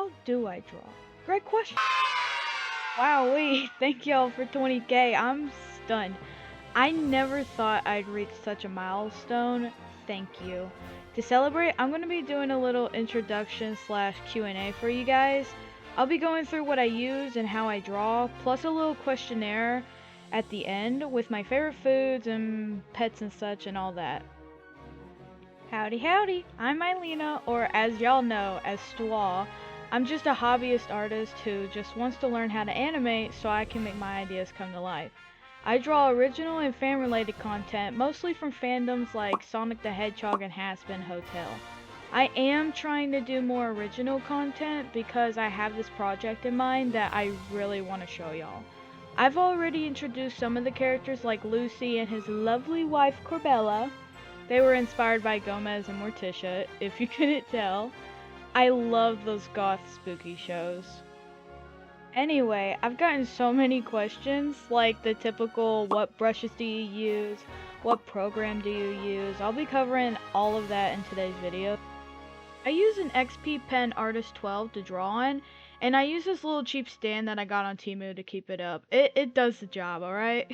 How do I draw? Great question. Wowee, thank y'all for 20K. I'm stunned. I never thought I'd reach such a milestone. Thank you. To celebrate, I'm going to be doing a little introduction slash Q&A for you guys. I'll be going through what I use and how I draw, plus a little questionnaire at the end with my favorite foods and pets and such and all that. Howdy howdy, I'm Mylena, or as y'all know, as Stwa. I'm just a hobbyist artist who just wants to learn how to animate so I can make my ideas come to life. I draw original and fan-related content, mostly from fandoms like Sonic the Hedgehog and Hazbin Hotel. I am trying to do more original content because I have this project in mind that I really want to show y'all. I've already introduced some of the characters like Lucy and his lovely wife Corbella. They were inspired by Gomez and Morticia, if you couldn't tell. I love those goth spooky shows. Anyway, I've gotten so many questions, like the typical what brushes do you use, what program do you use. I'll be covering all of that in today's video. I use an XP Pen Artist 12 to draw on, and I use this little cheap stand that I got on Temu to keep it up. It does the job, alright?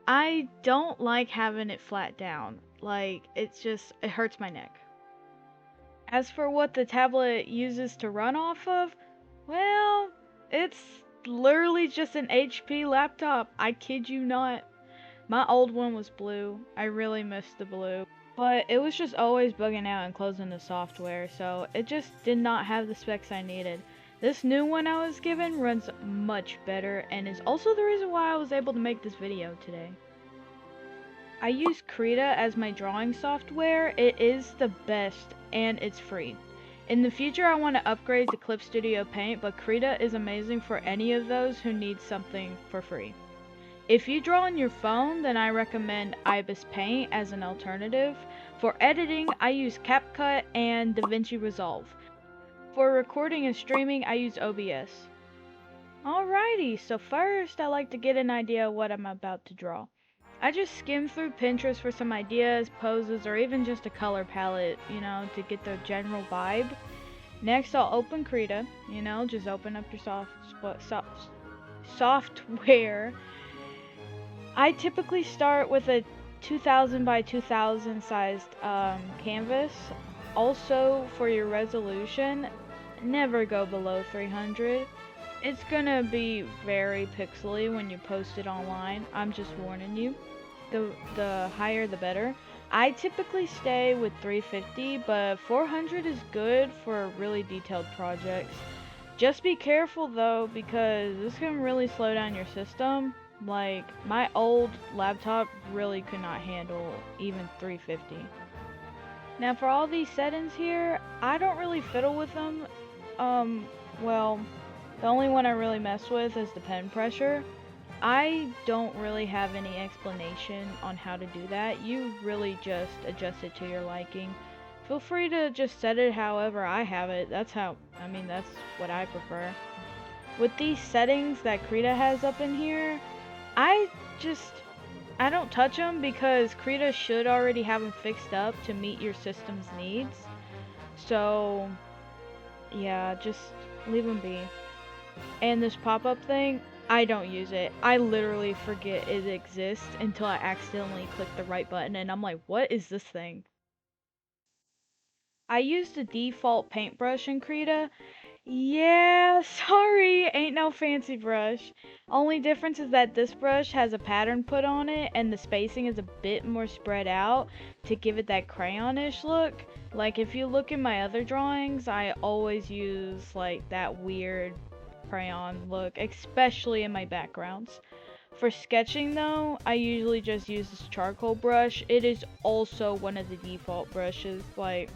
I don't like having it flat down. Like, it hurts my neck. As for what the tablet uses to run off of, well, it's literally just an HP laptop. I kid you not. My old one was blue. I really missed the blue. But it was just always bugging out and closing the software, so it just did not have the specs I needed. This new one I was given runs much better and is also the reason why I was able to make this video today. I use Krita as my drawing software. It is the best and it's free. In the future I want to upgrade to Clip Studio Paint, but Krita is amazing for any of those who need something for free. If you draw on your phone, then I recommend Ibis Paint as an alternative. For editing, I use CapCut and Davinci Resolve. For recording and streaming, I use OBS. Alrighty, so first I like to get an idea of what I'm about to draw. I just skim through Pinterest for some ideas, poses, or even just a color palette, you know, to get the general vibe. Next, I'll open Krita, you know, just open up your software. I typically start with a 2000 by 2000 sized canvas. Also, for your resolution, never go below 300. It's gonna be very pixely when you post it online. I'm just warning you. The higher the better. I typically stay with 350, but 400 is good for really detailed projects. Just be careful though, because this can really slow down your system. Like, my old laptop really could not handle even 350. Now for all these settings here, I don't really fiddle with them. Well, the only one I really mess with is the pen pressure. I don't really have any explanation on how to do that. You really just adjust it to your liking. Feel free to just set it however I have it. That's what I prefer. With these settings that Krita has up in here, I don't touch them because Krita should already have them fixed up to meet your system's needs. So, yeah, just leave them be. And this pop-up thing, I don't use it. I literally forget it exists until I accidentally click the right button and I'm like, what is this thing? I use the default paintbrush in Krita. Yeah, sorry, ain't no fancy brush. Only difference is that this brush has a pattern put on it and the spacing is a bit more spread out to give it that crayonish look. Like if you look in my other drawings, I always use like that weird crayon look, especially in my backgrounds. For sketching though, I usually just use this charcoal brush. It is also one of the default brushes. Like,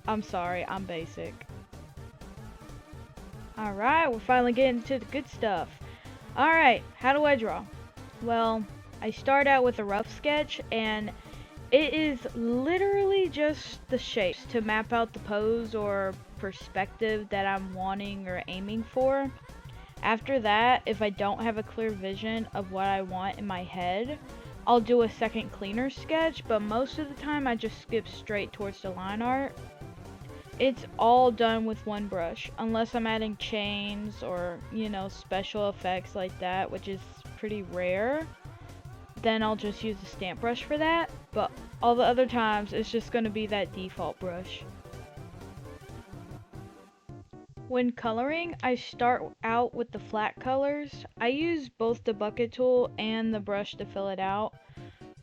I'm sorry, I'm basic. Alright, we're finally getting to the good stuff. Alright, how do I draw? Well, I start out with a rough sketch, and it is literally just the shapes to map out the pose or perspective that I'm wanting or aiming for. After that, if I don't have a clear vision of what I want in my head, I'll do a second cleaner sketch, but most of the time I just skip straight towards the line art. It's all done with one brush, unless I'm adding chains or, you know, special effects like that, which is pretty rare. Then I'll just use a stamp brush for that, but all the other times it's just going to be that default brush. When coloring, I start out with the flat colors. I use both the bucket tool and the brush to fill it out.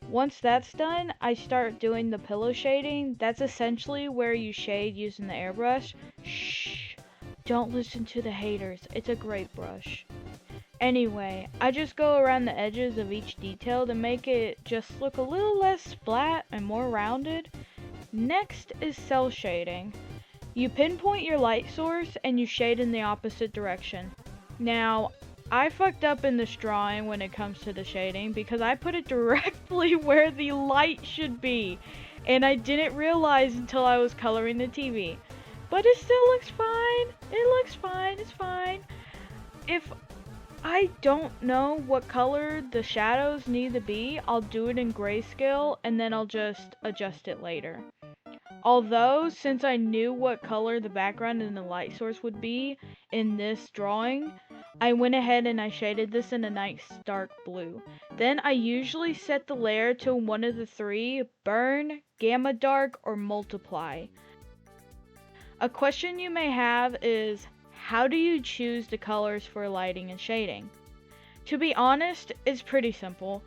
Once that's done, I start doing the pillow shading. That's essentially where you shade using the airbrush. Shh, don't listen to the haters. It's a great brush. Anyway, I just go around the edges of each detail to make it just look a little less flat and more rounded. Next is cell shading. You pinpoint your light source and you shade in the opposite direction. Now, I fucked up in this drawing when it comes to the shading because I put it directly where the light should be, and I didn't realize until I was coloring the TV. But it still looks fine. It looks fine. It's fine. If I don't know what color the shadows need to be, I'll do it in grayscale and then I'll just adjust it later. Although, since I knew what color the background and the light source would be in this drawing, I went ahead and I shaded this in a nice dark blue. Then I usually set the layer to one of the three: burn, gamma dark, or multiply. A question you may have is, how do you choose the colors for lighting and shading? To be honest, it's pretty simple.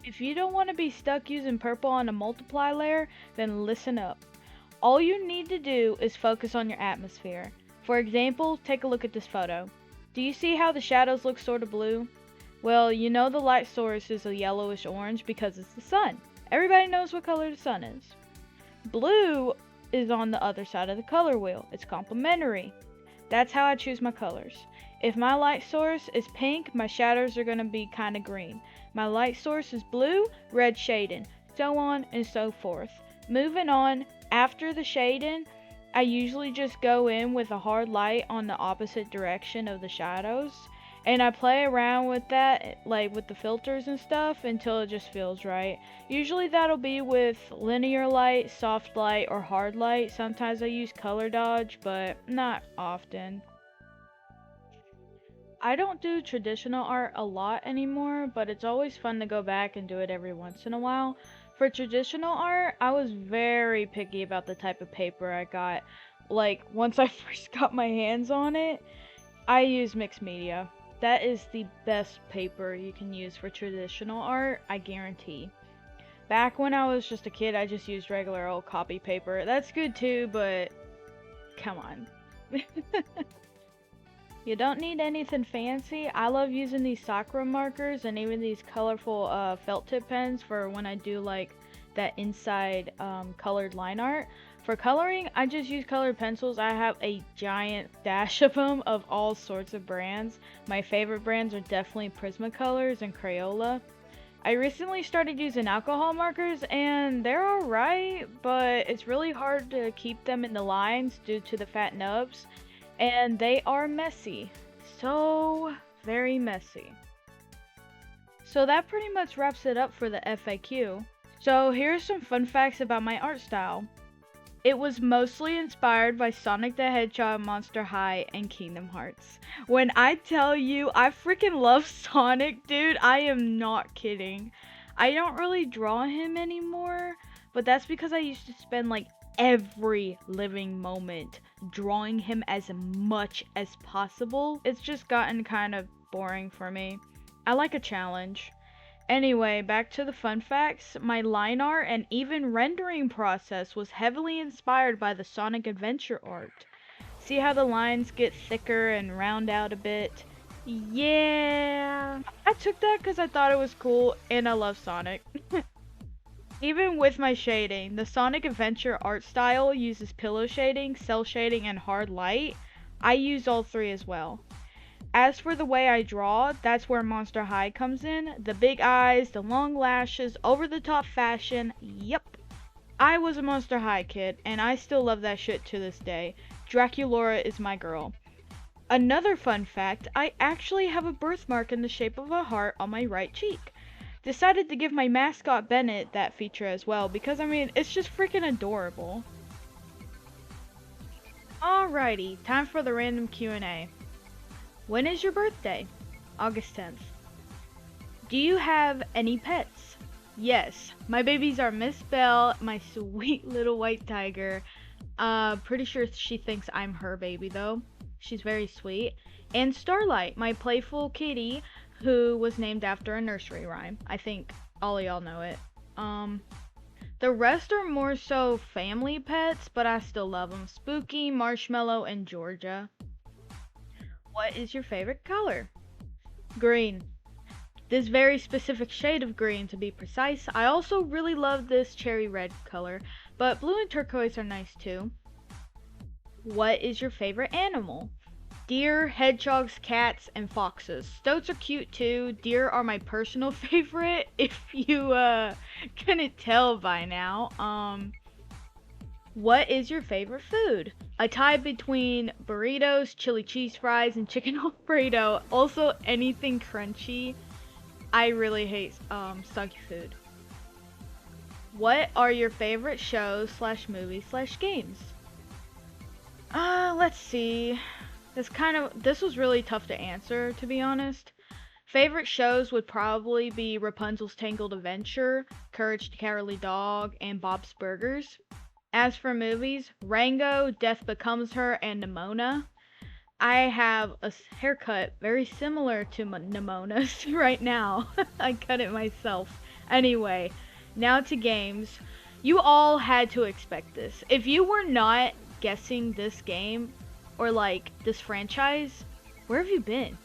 If you don't want to be stuck using purple on a multiply layer, then listen up. All you need to do is focus on your atmosphere. For example, take a look at this photo. Do you see how the shadows look sort of blue? Well, you know the light source is a yellowish orange because it's the sun. Everybody knows what color the sun is. Blue is on the other side of the color wheel. It's complementary. That's how I choose my colors. If my light source is pink, my shadows are going to be kind of green. My light source is blue, red shading, so on and so forth. Moving on, after the shading, I usually just go in with a hard light on the opposite direction of the shadows, and I play around with that, like with the filters and stuff, until it just feels right. Usually that'll be with linear light, soft light, or hard light. Sometimes I use color dodge, but not often. I don't do traditional art a lot anymore, but it's always fun to go back and do it every once in a while. For traditional art, I was very picky about the type of paper I got. Like, once I first got my hands on it, I use mixed media. That is the best paper you can use for traditional art, I guarantee. Back when I was just a kid, I just used regular old copy paper. That's good too, but come on. You don't need anything fancy. I love using these Sakura markers and even these colorful felt tip pens for when I do like that inside colored line art. For coloring, I just use colored pencils. I have a giant stash of them of all sorts of brands. My favorite brands are definitely PrismaColors and Crayola. I recently started using alcohol markers and they're alright, but it's really hard to keep them in the lines due to the fat nubs. And they are messy. So very messy. So that pretty much wraps it up for the FAQ. So here's some fun facts about my art style. It was mostly inspired by Sonic the Hedgehog, Monster High, and Kingdom Hearts. When I tell you I freaking love Sonic, dude, I am not kidding. I don't really draw him anymore, but that's because I used to spend like every living moment drawing him as much as possible. It's just gotten kind of boring for me. I like a challenge. Anyway, back to the fun facts. My line art and even rendering process was heavily inspired by the Sonic Adventure art. See how the lines get thicker and round out a bit? Yeah, I took that because I thought it was cool and I love Sonic. Even with my shading, the Sonic Adventure art style uses pillow shading, cell shading, and hard light. I use all three as well. As for the way I draw, that's where Monster High comes in. The big eyes, the long lashes, over-the-top fashion. Yep. I was a Monster High kid, and I still love that shit to this day. Draculaura is my girl. Another fun fact, I actually have a birthmark in the shape of a heart on my right cheek. Decided to give my mascot Bennett that feature as well because, I mean, it's just freaking adorable. Alrighty, time for the random Q&A. When is your birthday? August 10th. Do you have any pets? Yes, my babies are Miss Belle, my sweet little white tiger. Pretty sure she thinks I'm her baby though. She's very sweet. And Starlight, my playful kitty, who was named after a nursery rhyme. I think all of y'all know it. The rest are more so family pets, but I still love them. Spooky, Marshmallow, and Georgia. What is your favorite color? Green. This very specific shade of green to be precise. I also really love this cherry red color, but blue and turquoise are nice too. What is your favorite animal? Deer, hedgehogs, cats, and foxes. Stoats are cute too. Deer are my personal favorite, if you couldn't tell by now. What is your favorite food? A tie between burritos, chili cheese fries, and chicken Alfredo. Also anything crunchy. I really hate soggy food. What are your favorite shows / movies / games? Let's see. This was really tough to answer, to be honest. Favorite shows would probably be Rapunzel's Tangled Adventure, Courage the Cowardly Dog, and Bob's Burgers. As for movies, Rango, Death Becomes Her, and Nimona. I have a haircut very similar to Nimona's right now. I cut it myself. Anyway, now to games. You all had to expect this. If you were not guessing this game, or like this franchise, where have you been?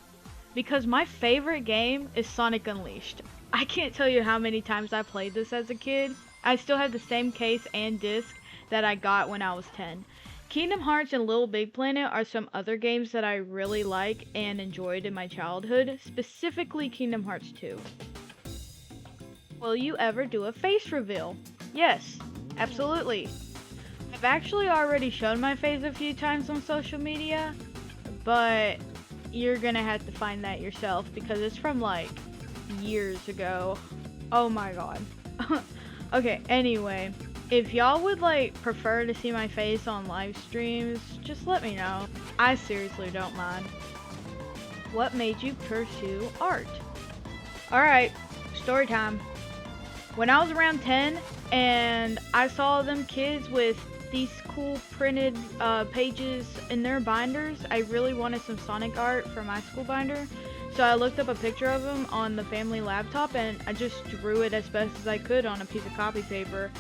Because my favorite game is Sonic Unleashed. I can't tell you how many times I played this as a kid. I still have the same case and disc that I got when I was 10. Kingdom Hearts and Little Big Planet are some other games that I really like and enjoyed in my childhood, specifically Kingdom Hearts 2. Will you ever do a face reveal? Yes, absolutely. I've actually already shown my face a few times on social media, but you're gonna have to find that yourself because it's from like years ago. Oh my god. Okay, anyway, if y'all would like prefer to see my face on live streams, just let me know. I seriously don't mind. What made you pursue art? Alright, story time. When I was around 10 and I saw them kids with these cool printed pages in their binders, I really wanted some Sonic art for my school binder. So I looked up a picture of him on the family laptop and I just drew it as best as I could on a piece of copy paper.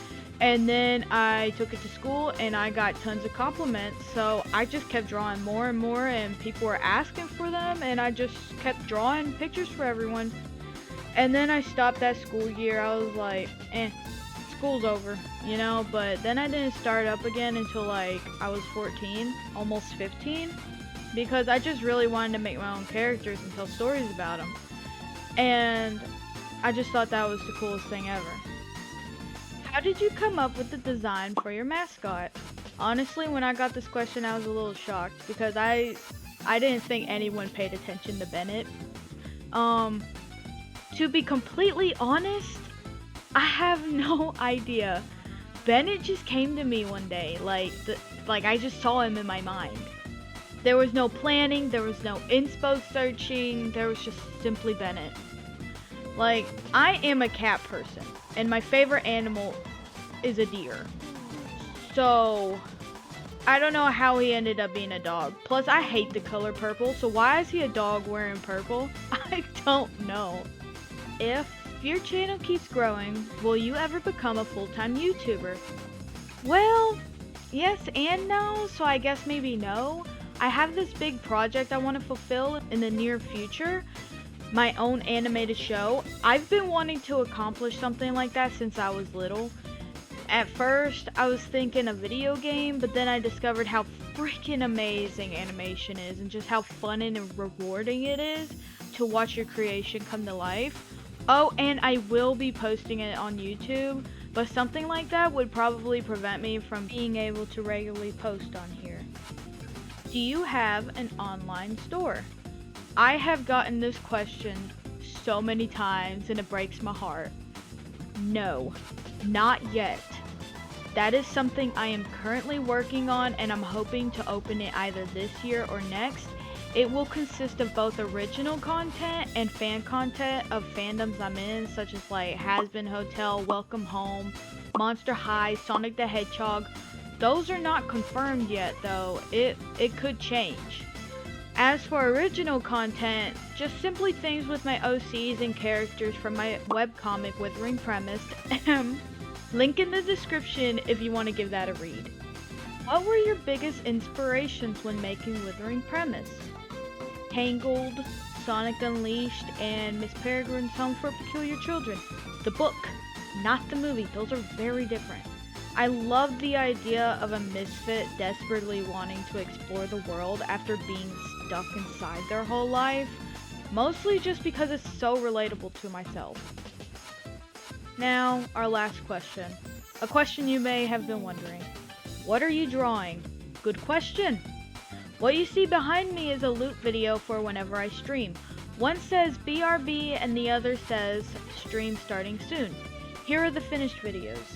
And then I took it to school and I got tons of compliments. So I just kept drawing more and more and people were asking for them and I just kept drawing pictures for everyone. And then I stopped that school year. I was like, school's over, you know, but then I didn't start up again until like I was 14, almost 15, because I just really wanted to make my own characters and tell stories about them. And I just thought that was the coolest thing ever. How did you come up with the design for your mascot? Honestly, when I got this question, I was a little shocked because I didn't think anyone paid attention to Bennett. To be completely honest, I have no idea. Bennett just came to me one day, like I just saw him in my mind. There was no planning, there was no inspo searching, there was just simply Bennett. Like, I am a cat person, and my favorite animal is a deer. So, I don't know how he ended up being a dog. Plus, I hate the color purple, so why is he a dog wearing purple? I don't know. If your channel keeps growing, will you ever become a full-time YouTuber? Well, yes and no, so I guess maybe no. I have this big project I want to fulfill in the near future, my own animated show. I've been wanting to accomplish something like that since I was little. At first, I was thinking a video game, but then I discovered how freaking amazing animation is and just how fun and rewarding it is to watch your creation come to life. Oh, and I will be posting it on YouTube, but something like that would probably prevent me from being able to regularly post on here. Do you have an online store? I have gotten this question so many times and it breaks my heart. No, not yet. That is something I am currently working on, and I'm hoping to open it either this year or next. It will consist of both original content and fan content of fandoms I'm in, such as like Has-Been Hotel, Welcome Home, Monster High, Sonic the Hedgehog. Those are not confirmed yet though, it could change. As for original content, just simply things with my OCs and characters from my webcomic Withering Premise. Link in the description if you want to give that a read. What were your biggest inspirations when making Withering Premise? Tangled, Sonic Unleashed, and Miss Peregrine's Home for Peculiar Children. The book, not the movie. Those are very different. I love the idea of a misfit desperately wanting to explore the world after being stuck inside their whole life, mostly just because it's so relatable to myself. Now, our last question. A question you may have been wondering. What are you drawing? Good question. What you see behind me is a loop video for whenever I stream. One says BRB and the other says stream starting soon. Here are the finished videos.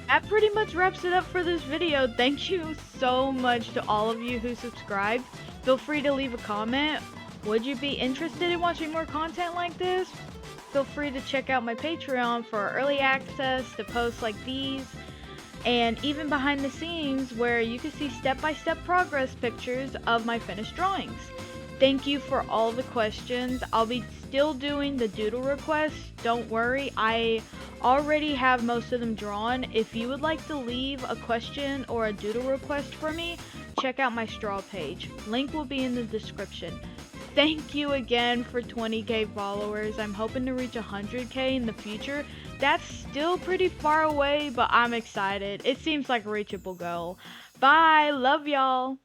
That pretty much wraps it up for this video. Thank you so much to all of you who subscribed. Feel free to leave a comment. Would you be interested in watching more content like this? Feel free to check out my Patreon for early access to posts like these, and even behind the scenes where you can see step-by-step progress pictures of my finished drawings. Thank you for all the questions. I'll be still doing the doodle requests. Don't worry, I already have most of them drawn. If you would like to leave a question or a doodle request for me, check out my straw page. Link will be in the description. Thank you again for 20k followers. I'm hoping to reach 100k in the future. That's still pretty far away, but I'm excited. It seems like a reachable goal. Bye, love y'all.